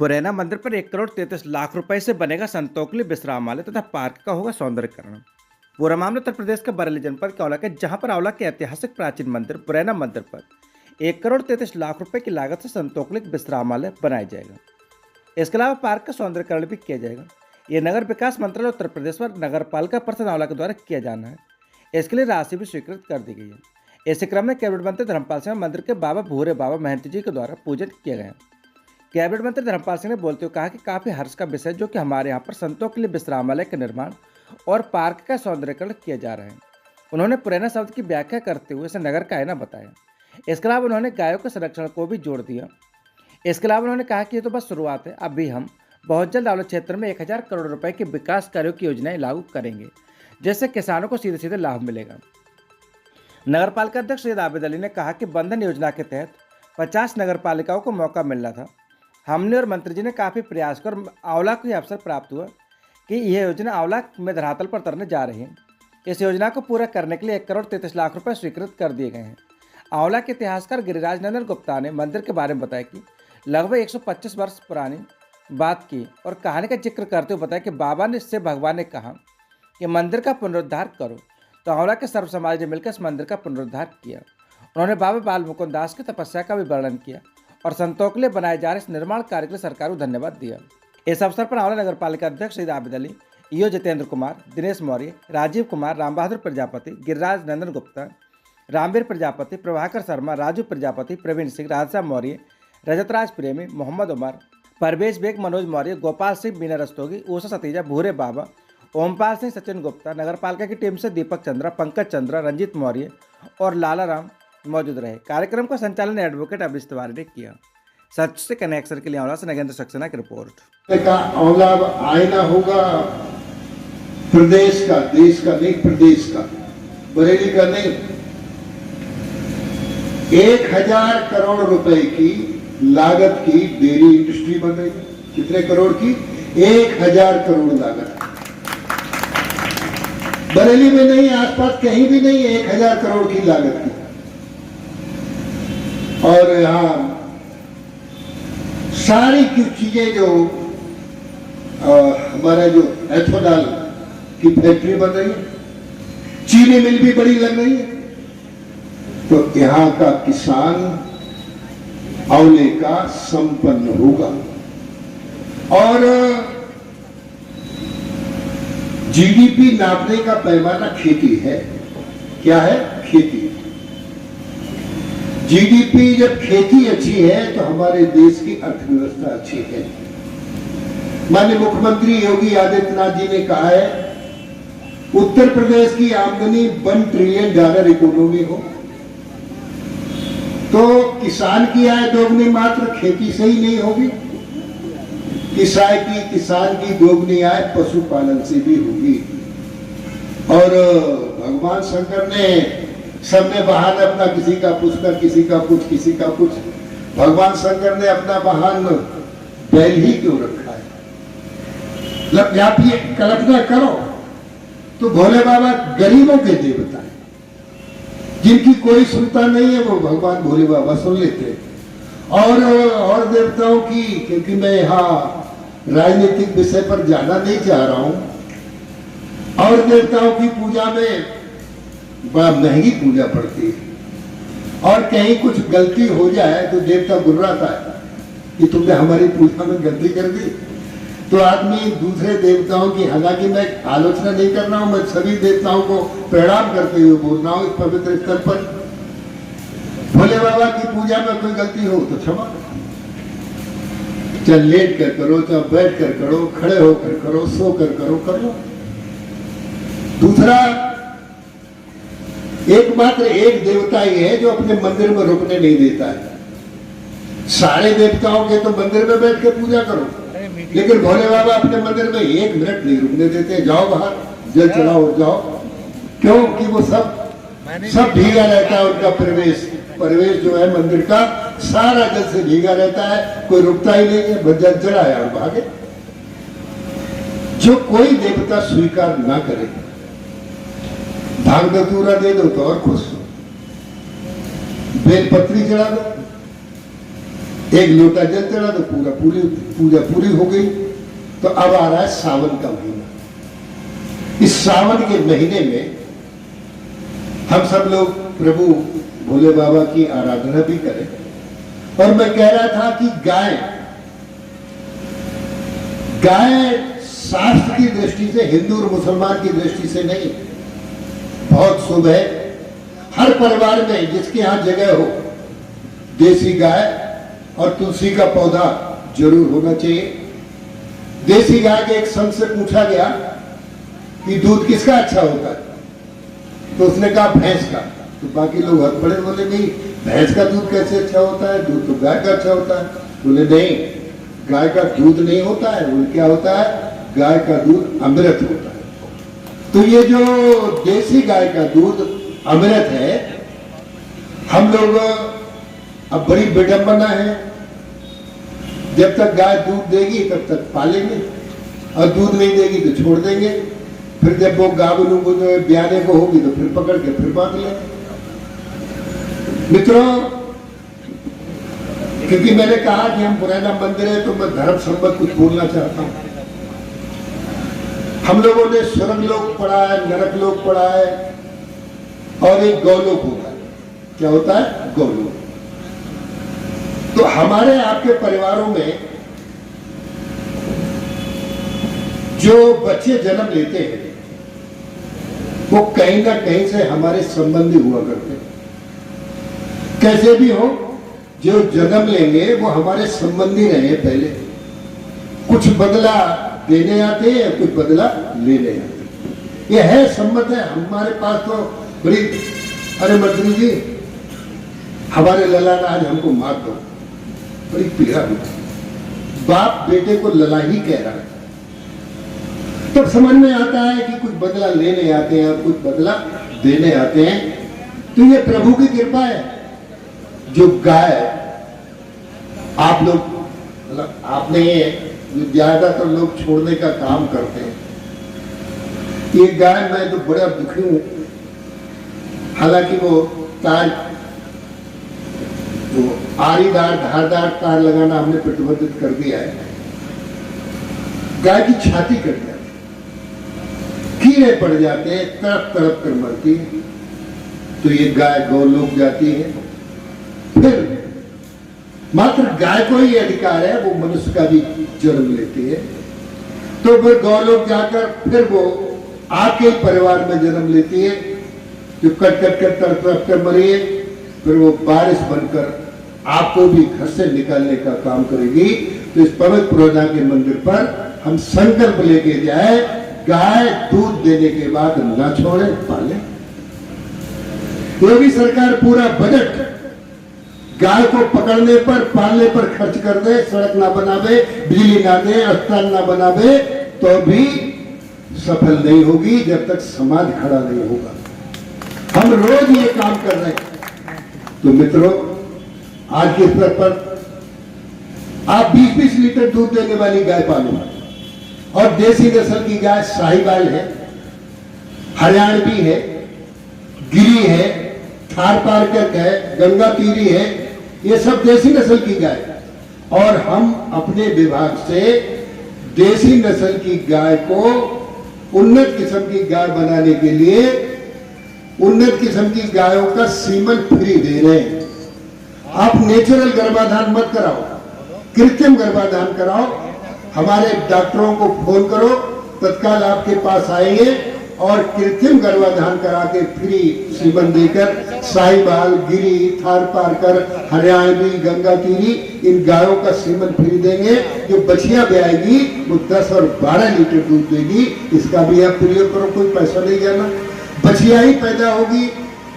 मुरैना मंदिर पर 1 करोड़ 33 लाख रुपए से बनेगा संतोकली विश्रामालय तथा पार्क का होगा सौंदर्यकरण। पूरा मामला उत्तर प्रदेश के बरेली जनपद के औला के, जहां पर औला के ऐतिहासिक प्राचीन मंदिर मुरैना मंदिर पर 1 करोड़ 33 लाख रुपए की लागत से संतोकली विश्रामालय बनाया जाएगा। इसके अलावा पार्क का सौंदर्यकरण भी किया जाएगा। ये नगर विकास मंत्रालय उत्तर प्रदेश पर नगर पालिका परिषद औला के द्वारा किया जाना है। इसके लिए राशि भी स्वीकृत कर दी गई है। इसी क्रम में कैबिनेट मंत्री धर्मपाल सिंह मंदिर के बाबा भूरे बाबा महंत जी के द्वारा पूजन किया गया। कैबिनेट मंत्री धर्मपाल सिंह ने बोलते हुए कहा कि काफी हर्ष का विषय जो कि हमारे यहाँ पर संतों के लिए विश्रामालय का निर्माण और पार्क का सौंदर्यकरण किया जा रहा है। उन्होंने पुरैना शब्द की व्याख्या करते हुए इसे नगर का आईना बताया। इसके अलावा उन्होंने गायों के संरक्षण को भी जोड़ दिया। इसके अलावा उन्होंने कहा कि ये तो बस शुरुआत है, अभी हम बहुत जल्द औला क्षेत्र में 1000 करोड़ रुपए के विकास कार्यों की योजनाएं लागू करेंगे, जिससे किसानों को सीधे सीधे लाभ मिलेगा। नगर पालिका अध्यक्ष सैयद आबिद अली ने कहा कि बंधन योजना के तहत 50 नगर पालिकाओं को मौका मिल रहा था। हमने और मंत्री जी ने काफ़ी प्रयास कर औला को यह अवसर प्राप्त हुआ कि यह योजना औला में धरातल पर उतरने जा रही है। इस योजना को पूरा करने के लिए 1 करोड़ 33 लाख रुपए स्वीकृत कर दिए गए हैं। औला के इतिहासकार गिरिराज नंदन गुप्ता ने मंदिर के बारे में बताया कि लगभग 125 वर्ष पुरानी बात की और कहानी का जिक्र करते हुए बताया कि बाबा ने इससे भगवान ने कहा कि मंदिर का पुनरुद्धार करो, तो औला के सर्व समाज ने मिलकर इस मंदिर का पुनरुद्धार किया। उन्होंने बाबा बाल मुकुंद दास की तपस्या का भी वर्णन किया और संतों के लिए बनाए जा रहे इस निर्माण कार्य के लिए सरकार को धन्यवाद दिया। इस अवसर पर औला नगर पालिका अध्यक्ष सैयद आबिद अली, ईओ जितेंद्र कुमार, दिनेश मौर्य, राजीव कुमार, राम बहादुर प्रजापति, गिरिराज नंदन गुप्ता, रामवीर प्रजापति, प्रभाकर शर्मा, राजू प्रजापति, प्रवीण सिंह, राजसा मौर्य, रजतराज प्रेमी, मोहम्मद उमर, परवेश बेग, मनोज मौर्य, गोपाल सिंह, बीना रस्तोगी, ऊषा सतीजा, भूरे बाबा, ओमपाल सिंह, सचिन गुप्ता, नगर पालिका की टीम से दीपक चंद्रा, पंकज चंद्रा, रंजीत मौर्य और लाला राम मौजूद रहे। कार्यक्रम का संचालन एडवोकेट अभिष तिवारी ने किया। सच से कनेक्शन के लिए औला से नगेंद्र सक्सेना की रिपोर्ट। औला आईना होगा प्रदेश का, देश का नहीं, प्रदेश का, बरेली का नहीं। 1000 करोड़ रुपए की लागत की डेयरी इंडस्ट्री बन रही है। कितने करोड़ की? 1000 करोड़ लागत। बरेली में नहीं, आसपास कहीं भी नहीं, 1000 करोड़ की लागत की। और यहां सारी की चीजें जो हमारा जो एथोनॉल की फैक्ट्री बन रही है, चीनी मिल भी बड़ी लग रही है, तो यहां का किसान औले का संपन्न होगा। और जीडीपी नापने का पैमाना खेती है। क्या है? खेती। जीडीपी जब खेती अच्छी है तो हमारे देश की अर्थव्यवस्था अच्छी है। माननीय मुख्यमंत्री योगी आदित्यनाथ जी ने कहा है उत्तर प्रदेश की आमदनी $1 ट्रिलियन इकोनॉमी हो तो किसान की आय दोगुनी मात्र खेती से ही नहीं होगी, किसान की दोगुनी आय पशुपालन से भी होगी। और भगवान शंकर ने सबने वाहन अपना, किसी का पुष्कर, किसी का कुछ, किसी का कुछ। भगवान शंकर ने अपना वाहन बैल ही क्यों रखा है? आप ये कल्पना करो तो भोले बाबा गरीबों के देवता है, जिनकी कोई सुनता नहीं है वो भगवान भोले बाबा सुन लेते हैं। और देवताओं की, क्योंकि मैं यहाँ राजनीतिक विषय पर जाना नहीं चाह रहा हूं, और देवताओं की पूजा में बड़ा महंगी पूजा पड़ती है और कहीं कुछ गलती हो जाए तो देवता गुर्राता है कि तुमने हमारी पूजा में गलती कर दी। तो आदमी दूसरे देवताओं की, हालांकि मैं आलोचना नहीं कर रहा हूं, मैं सभी देवताओं को प्रणाम करते हुए बोल रहा हूं इस पवित्र स्तर पर। भोले बाबा की पूजा में कोई गलती हो तो क्षमा करो। चाहे लेट कर करो, चाहे बैठ कर करो, खड़े होकर करो, सो कर करो, कर लो। दूसरा, एकमात्र एक देवता ही है जो अपने मंदिर में रुकने नहीं देता है। सारे देवताओं के तो मंदिर में बैठ के पूजा करो, लेकिन भोले बाबा अपने मंदिर में 1 मिनट नहीं रुकने देते। जाओ बाहर, जल चढ़ाओ और जाओ। क्यों? कि वो सब भीगा रहता है। उनका प्रवेश जो है मंदिर का सारा जल से भीगा रहता है, कोई रुकता ही नहीं है, जल चढ़ाया और भागे। जो कोई देवता स्वीकार ना करे, भांग धतूरा दे दो तो और खुश हो, बेलपत्री चढ़ा दो, एक लोटा जल चढ़ा तो पूजा पूरी हो गई। तो अब आ रहा है सावन का महीना। इस सावन के महीने में हम सब लोग प्रभु भोले बाबा की आराधना भी करें। और मैं कह रहा था कि गाय शास्त्र की दृष्टि से, हिंदू और मुसलमान की दृष्टि से नहीं, बहुत शुभ है। हर परिवार में जिसके यहां जगह हो, देसी गाय और तुलसी का पौधा जरूर होना चाहिए। देसी गाय के एक संत से पूछा गया कि दूध किसका अच्छा होता है, तो उसने कहा भैंस का। तो बाकी लोग हद पड़े, बोले नहीं, भैंस का दूध कैसे अच्छा होता है, दूध तो गाय का अच्छा होता है। बोले नहीं, गाय का दूध नहीं होता है, वो क्या होता है, गाय का दूध अमृत होता है। तो ये जो देसी गाय का दूध अमृत है, हम लोग अब बड़ी विडंबना है, जब तक गाय दूध देगी तब तक पालेंगे, और दूध नहीं देगी तो छोड़ देंगे। फिर जब वो गावलू को जो ब्याने को होगी तो फिर पकड़ के फिर बांध लेंगे। मित्रों, क्योंकि मैंने कहा कि हम पुराना मंदिर है तो मैं धर्म संबंध कुछ बोलना चाहता हूं। हम लोगों ने स्वर्ग लोक पढ़ा है, नरक लोक पढ़ा है, और एक गौलोक होता है। क्या होता है? गौलोक। तो हमारे आपके परिवारों में जो बच्चे जन्म लेते हैं वो कहीं ना कहीं से हमारे संबंधी हुआ करते हैं। कैसे भी हो, जो जन्म लेंगे वो हमारे संबंधी रहे पहले। कुछ बदला देने आते हैं, कुछ बदला लेने आते हैं। ये है, सम्मत है। हमारे पास तो बड़ी, अरे मंत्री जी हमारे लला ने आज हमको मार दो, बड़ी पीड़ा हुई। बाप बेटे को लला ही कह रहा है। तो समझ में आता है कि कुछ बदला लेने आते हैं, कुछ बदला देने आते हैं। तो ये प्रभु की कृपा है। जो गाय आप लोग, मतलब आपने, ज्यादातर लोग छोड़ने का काम करते हैं, ये गाय, मैं तो बड़ा दुखी हूं। हालांकि वो तार, वो आरीदार धारदार तार लगाना हमने प्रतिबंधित कर दिया है। गाय की छाती कट जाती, कीड़े पड़ जाते हैं, तड़प तड़प कर मरती है। तो ये गाय गौलोक जाती है। फिर मात्र गाय को ही अधिकार है, वो मनुष्य का भी जन्म लेती है। तो फिर गौलोक जाकर फिर वो आपके परिवार में जन्म लेती है, जो कट कट कर तड़प कर मरी है। फिर वो बारिश बनकर आपको भी घर से निकालने का काम करेगी। तो इस पवित्र पुराना के मंदिर पर हम संकल्प लेके जाए, गाय दूध देने के बाद न छोड़े, पाले। योगी सरकार पूरा बजट गाय को पकड़ने पर, पालने पर खर्च कर दे, सड़क ना बनावे, बिजली ना दे, अस्पताल ना बनावे, तो भी सफल नहीं होगी जब तक समाज खड़ा नहीं होगा। हम रोज ये काम कर रहे हैं। तो मित्रों, आज के स्तर पर आप 20-20 लीटर दूध देने वाली गाय पालो, और देसी नस्ल की गाय साहिवाल है, हरियाणवी है, गिरी है, थार पारकर है, गंगा तीरी है, ये सब देसी नस्ल की गाय। और हम अपने विभाग से देसी नस्ल की गाय को उन्नत किस्म की गाय बनाने के लिए उन्नत किस्म की गायों का सीमन फ्री दे रहे हैं। आप नेचुरल गर्भाधान मत कराओ, कृत्रिम गर्भाधान कराओ। हमारे डॉक्टरों को फोन करो, तत्काल आपके पास आएंगे और कृत्रिम गर्भाधान करा के फ्री सीमन देकर साहिवाल, गिरी, थार पारकर, हरियाणवी, गंगा तीरी, इन गायों का सीमन फ्री देंगे। जो बछिया ब्याएगी वो 10 और 12 लीटर दूध देगी। इसका भी आप प्रयोग करो, कोई पैसा नहीं जाना। बछिया ही पैदा होगी,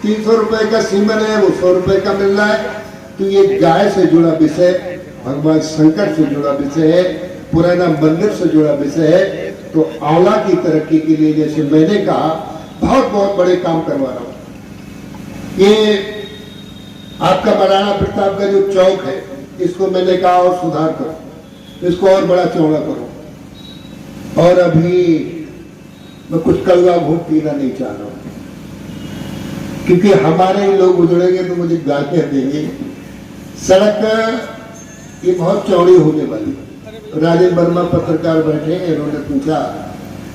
300 रुपए का सीमन है, वो 100 रुपए का मिल रहा है। तो ये गाय से जुड़ा विषय, भगवान शंकर से जुड़ा विषय है, पुराना मंदिर से जुड़ा विषय है। तो आंवला की तरक्की के लिए, जैसे मैंने कहा, बहुत बहुत बड़े काम करवा रहा हूं। ये आपका महाराणा प्रताप का जो चौक है, इसको मैंने कहा और सुधार करो, इसको और बड़ा चौड़ा करो। और अभी मैं कुछ कड़वा घूट पीना नहीं चाह रहा हूं, क्योंकि हमारे ही लोग उजड़ेंगे तो मुझे गालियां देंगे। सड़क ये बहुत चौड़ी होने वाली है। राजेंद्र वर्मा पत्रकार बैठे हैं, उन्होंने पूछा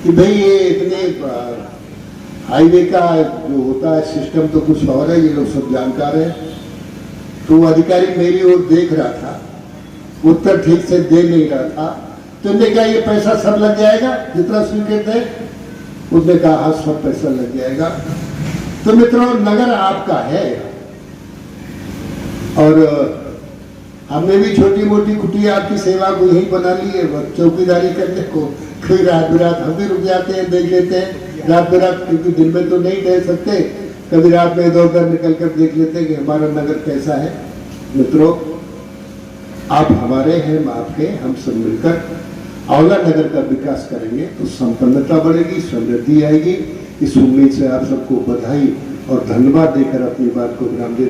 कि भाई ये इतने हाईवे का जो होता है सिस्टम तो कुछ और है, ये लोग सब जानकार हैं। तो वो अधिकारी मेरी ओर देख रहा था, उत्तर ठीक से दे नहीं रहा था। तो उन्होंने कहा ये पैसा सब लग जाएगा जितना स्वीकृत है? उसने कहा हाँ सब पैसा लग जाएगा। तो मित्रों, नगर आपका है और हमने भी छोटी मोटी कुटिया आपकी सेवा को यही बना ली है, चौकीदारी करने को। कोई रात बिरात हम भी रुक जाते हैं, देख लेते हैं रात बिरात, क्योंकि दिन में तो नहीं रह सकते, कभी रात में इधर उधर निकल कर देख लेते हैं कि हमारा नगर कैसा है। मित्रों, आप हमारे हैं, हम आपके, हम सब मिलकर औला नगर का विकास करेंगे तो संपन्नता बढ़ेगी, समृद्धि आएगी। इस उम्मीद से आप सबको बधाई और धन्यवाद देकर अपनी बात को विराम दे